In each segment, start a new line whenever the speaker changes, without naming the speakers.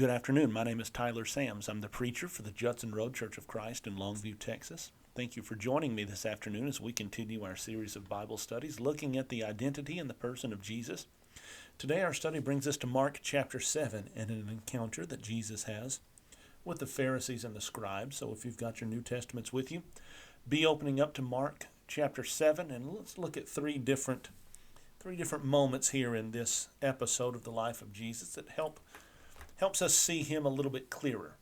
Good afternoon. My name is Tyler Sams. I'm the preacher for the Judson Road Church of Christ in Longview, Texas. Thank you for joining me this afternoon as we continue our series of Bible studies looking at the identity and the person of Jesus. Today our study brings us to Mark chapter 7 and an encounter that Jesus has with the Pharisees and the scribes. So if you've got your New Testaments with you, be opening up to Mark chapter 7, and let's look at three different moments here in this episode of the life of Jesus that helps us see him a little bit clearer.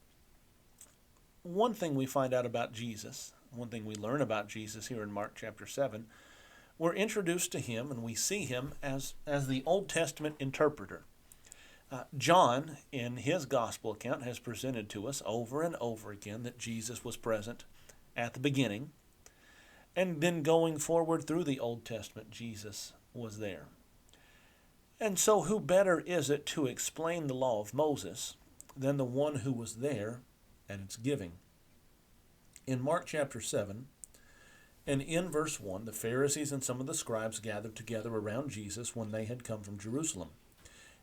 One thing we find out about Jesus, one thing we learn about Jesus here in Mark chapter 7, we're introduced to him and we see him as the Old Testament interpreter. John, in his gospel account, has presented to us over and over again that Jesus was present at the beginning, and then going forward through the Old Testament, Jesus was there. And so who better is it to explain the law of Moses than the one who was there at its giving? In Mark chapter 7, and in verse 1, the Pharisees and some of the scribes gathered together around Jesus when they had come from Jerusalem,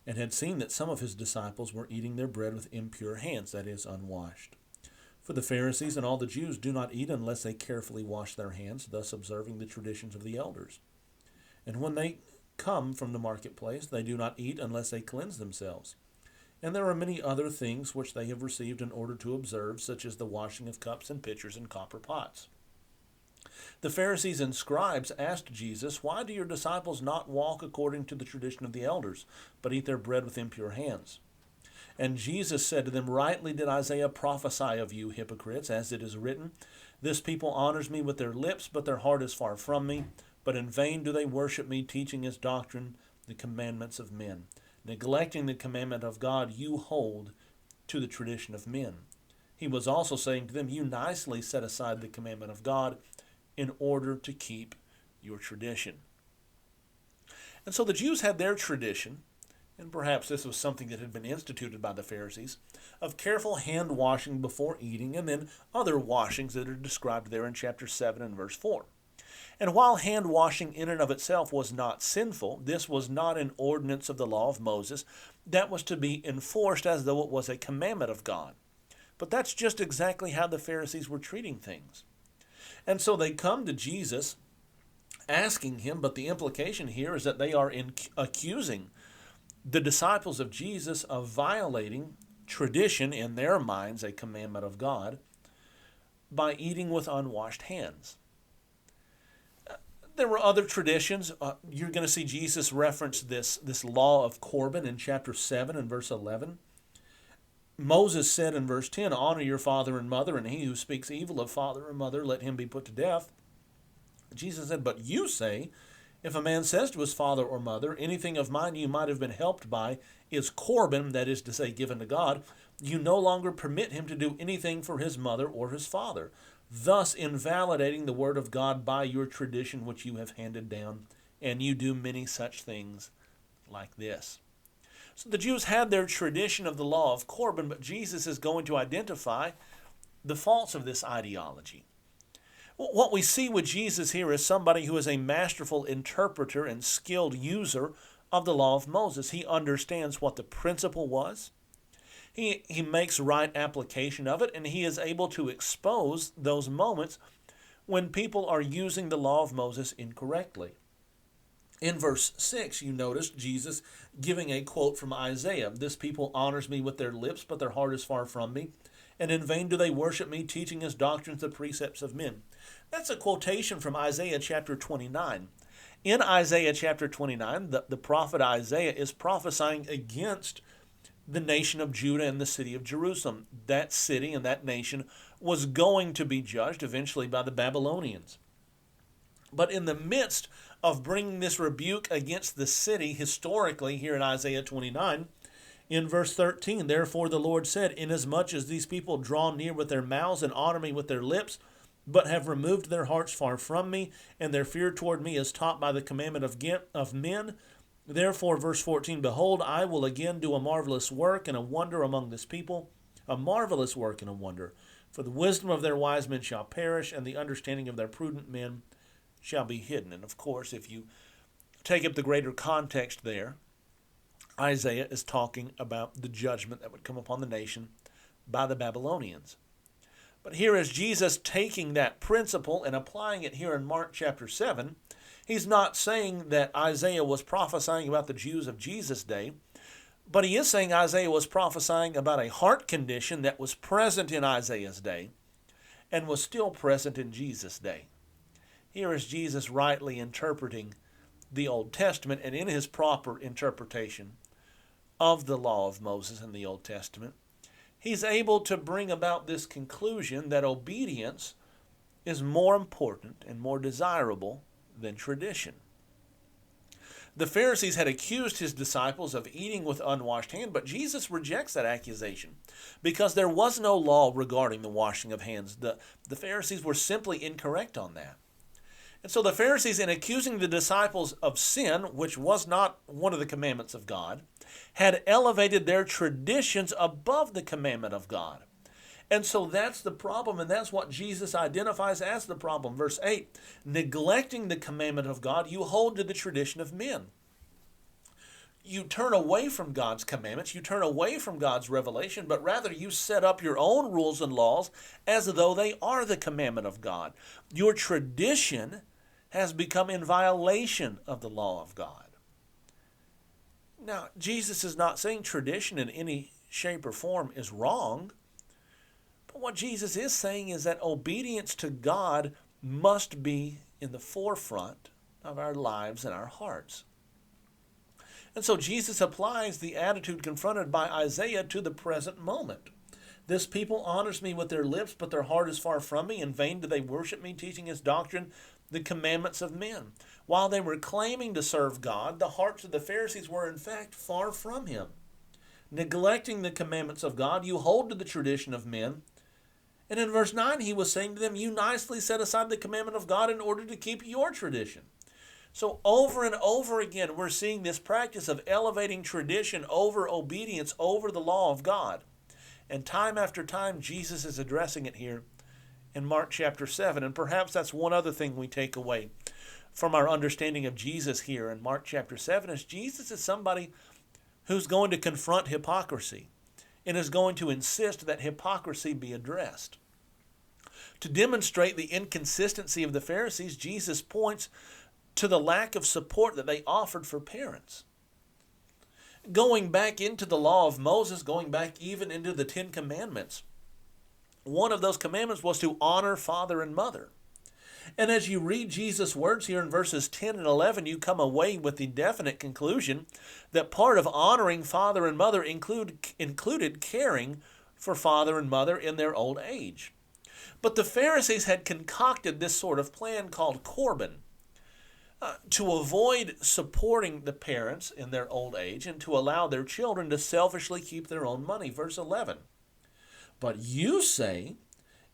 and had seen that some of his disciples were eating their bread with impure hands, that is, unwashed. For the Pharisees and all the Jews do not eat unless they carefully wash their hands, thus observing the traditions of the elders. And when they come from the marketplace, they do not eat unless they cleanse themselves. And there are many other things which they have received in order to observe, such as the washing of cups and pitchers and copper pots. The Pharisees and scribes asked Jesus, "Why do your disciples not walk according to the tradition of the elders, but eat their bread with impure hands?" And Jesus said to them, "Rightly did Isaiah prophesy of you, hypocrites, as it is written, 'This people honors me with their lips, but their heart is far from me. But in vain do they worship me, teaching as doctrine the commandments of men. Neglecting the commandment of God, you hold to the tradition of men.' He was also saying to them, 'You nicely set aside the commandment of God in order to keep your tradition.'" And so the Jews had their tradition, and perhaps this was something that had been instituted by the Pharisees, of careful hand washing before eating, and then other washings that are described there in chapter 7 and verse 4. And while hand washing in and of itself was not sinful, this was not an ordinance of the law of Moses that was to be enforced as though it was a commandment of God. But that's just exactly how the Pharisees were treating things. And so they come to Jesus asking him, but the implication here is that they are accusing the disciples of Jesus of violating tradition, in their minds a commandment of God, by eating with unwashed hands. There were other traditions. You're going to see Jesus reference this law of Corban in chapter 7 and verse 11. Moses said in verse 10, "Honor your father and mother, and he who speaks evil of father or mother, let him be put to death." Jesus said, "But you say, if a man says to his father or mother, 'Anything of mine you might have been helped by is Corban,' that is to say, given to God, you no longer permit him to do anything for his mother or his father, thus invalidating the word of God by your tradition which you have handed down, and you do many such things like this." So the Jews had their tradition of the law of Corban, but Jesus is going to identify the faults of this ideology. What we see with Jesus here is somebody who is a masterful interpreter and skilled user of the law of Moses. He understands what the principle was. He makes right application of it, and he is able to expose those moments when people are using the law of Moses incorrectly. In verse 6, you notice Jesus giving a quote from Isaiah, "This people honors me with their lips, but their heart is far from me. And in vain do they worship me, teaching as doctrines the precepts of men." That's a quotation from Isaiah chapter 29. In Isaiah chapter 29, the prophet Isaiah is prophesying against the nation of Judah and the city of Jerusalem. That city and that nation was going to be judged eventually by the Babylonians. But in the midst of bringing this rebuke against the city historically here in Isaiah 29, in verse 13, "Therefore the Lord said, Inasmuch as these people draw near with their mouths and honor me with their lips, but have removed their hearts far from me, and their fear toward me is taught by the commandment of men, therefore," verse 14, "Behold, I will again do a marvelous work and a wonder among this people, a marvelous work and a wonder. For the wisdom of their wise men shall perish, and the understanding of their prudent men shall be hidden." And of course, if you take up the greater context there, Isaiah is talking about the judgment that would come upon the nation by the Babylonians. But here is Jesus taking that principle and applying it here in Mark chapter 7. He's not saying that Isaiah was prophesying about the Jews of Jesus' day, but he is saying Isaiah was prophesying about a heart condition that was present in Isaiah's day and was still present in Jesus' day. Here is Jesus rightly interpreting the Old Testament, and in his proper interpretation of the law of Moses in the Old Testament, he's able to bring about this conclusion that obedience is more important and more desirable than tradition. The Pharisees had accused his disciples of eating with unwashed hands, but Jesus rejects that accusation because there was no law regarding the washing of hands. The Pharisees were simply incorrect on that. And so the Pharisees, in accusing the disciples of sin, which was not one of the commandments of God, had elevated their traditions above the commandment of God. And so that's the problem, and that's what Jesus identifies as the problem. Verse 8, neglecting the commandment of God, you hold to the tradition of men. You turn away from God's commandments, you turn away from God's revelation, but rather you set up your own rules and laws as though they are the commandment of God. Your tradition has become in violation of the law of God. Now, Jesus is not saying tradition in any shape or form is wrong, but what Jesus is saying is that obedience to God must be in the forefront of our lives and our hearts. And so Jesus applies the attitude confronted by Isaiah to the present moment. This people honors me with their lips, but their heart is far from me. In vain do they worship me, teaching his doctrine, the commandments of men. While they were claiming to serve God, the hearts of the Pharisees were in fact far from him. Neglecting the commandments of God, you hold to the tradition of men. And in verse 9, he was saying to them, you nicely set aside the commandment of God in order to keep your tradition. So over and over again, we're seeing this practice of elevating tradition over obedience, over the law of God. And time after time, Jesus is addressing it here in Mark chapter 7. And perhaps that's one other thing we take away from our understanding of Jesus here in Mark chapter 7 is Jesus is somebody who's going to confront hypocrisy and is going to insist that hypocrisy be addressed. To demonstrate the inconsistency of the Pharisees, Jesus points to the lack of support that they offered for parents. Going back into the law of Moses, going back even into the Ten Commandments, one of those commandments was to honor father and mother. And as you read Jesus' words here in verses 10 and 11, you come away with the definite conclusion that part of honoring father and mother included caring for father and mother in their old age. But the Pharisees had concocted this sort of plan called Corban, to avoid supporting the parents in their old age and to allow their children to selfishly keep their own money. Verse 11, but you say,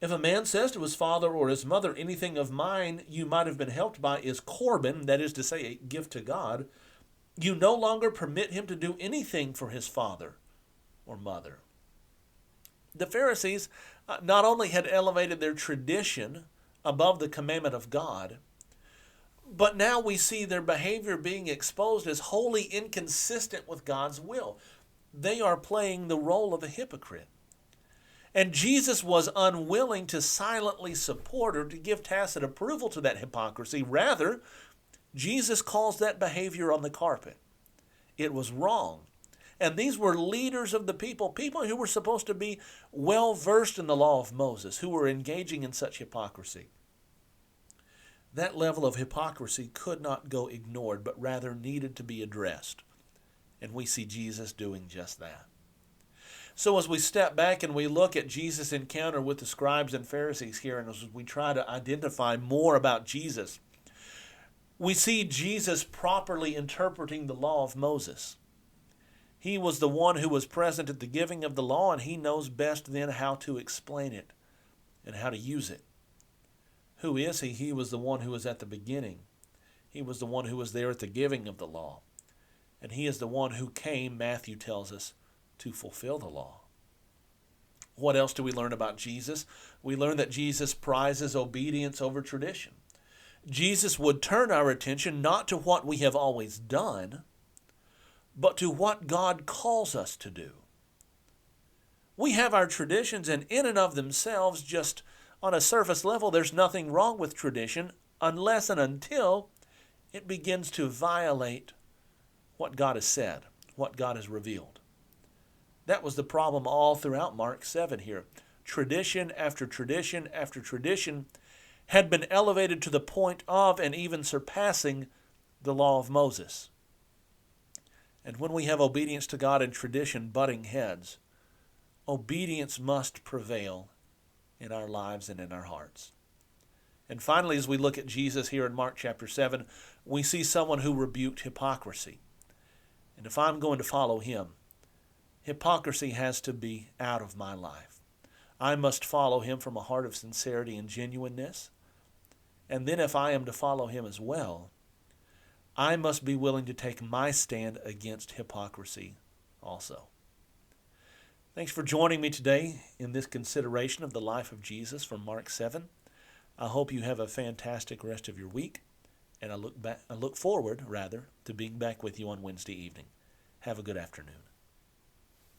if a man says to his father or his mother, anything of mine you might have been helped by is Corban, that is to say, a gift to God, you no longer permit him to do anything for his father or mother. The Pharisees not only had elevated their tradition above the commandment of God, but now we see their behavior being exposed as wholly inconsistent with God's will. They are playing the role of a hypocrite. And Jesus was unwilling to silently support or to give tacit approval to that hypocrisy. Rather, Jesus calls that behavior on the carpet. It was wrong. And these were leaders of the people who were supposed to be well versed in the law of Moses, who were engaging in such hypocrisy. That level of hypocrisy could not go ignored, but rather needed to be addressed. And we see Jesus doing just that. So as we step back and we look at Jesus' encounter with the scribes and Pharisees here, and as we try to identify more about Jesus, we see Jesus properly interpreting the law of Moses. He was the one who was present at the giving of the law, and he knows best then how to explain it and how to use it. Who is he? He was the one who was at the beginning. He was the one who was there at the giving of the law. And he is the one who came, Matthew tells us, to fulfill the law. What else do we learn about Jesus? We learn that Jesus prizes obedience over tradition. Jesus would turn our attention not to what we have always done, but to what God calls us to do. We have our traditions, and in and of themselves, just on a surface level, there's nothing wrong with tradition unless and until it begins to violate what God has said, what God has revealed. That was the problem all throughout Mark 7 here. Tradition after tradition after tradition had been elevated to the point of and even surpassing the law of Moses. And when we have obedience to God and tradition butting heads, obedience must prevail in our lives and in our hearts. And finally, as we look at Jesus here in Mark chapter 7, we see someone who rebuked hypocrisy. And if I'm going to follow him, hypocrisy has to be out of my life. I must follow him from a heart of sincerity and genuineness. And then if I am to follow him as well, I must be willing to take my stand against hypocrisy also. Thanks for joining me today in this consideration of the life of Jesus from Mark 7. I hope you have a fantastic rest of your week, and I look forward to being back with you on Wednesday evening. Have a good afternoon.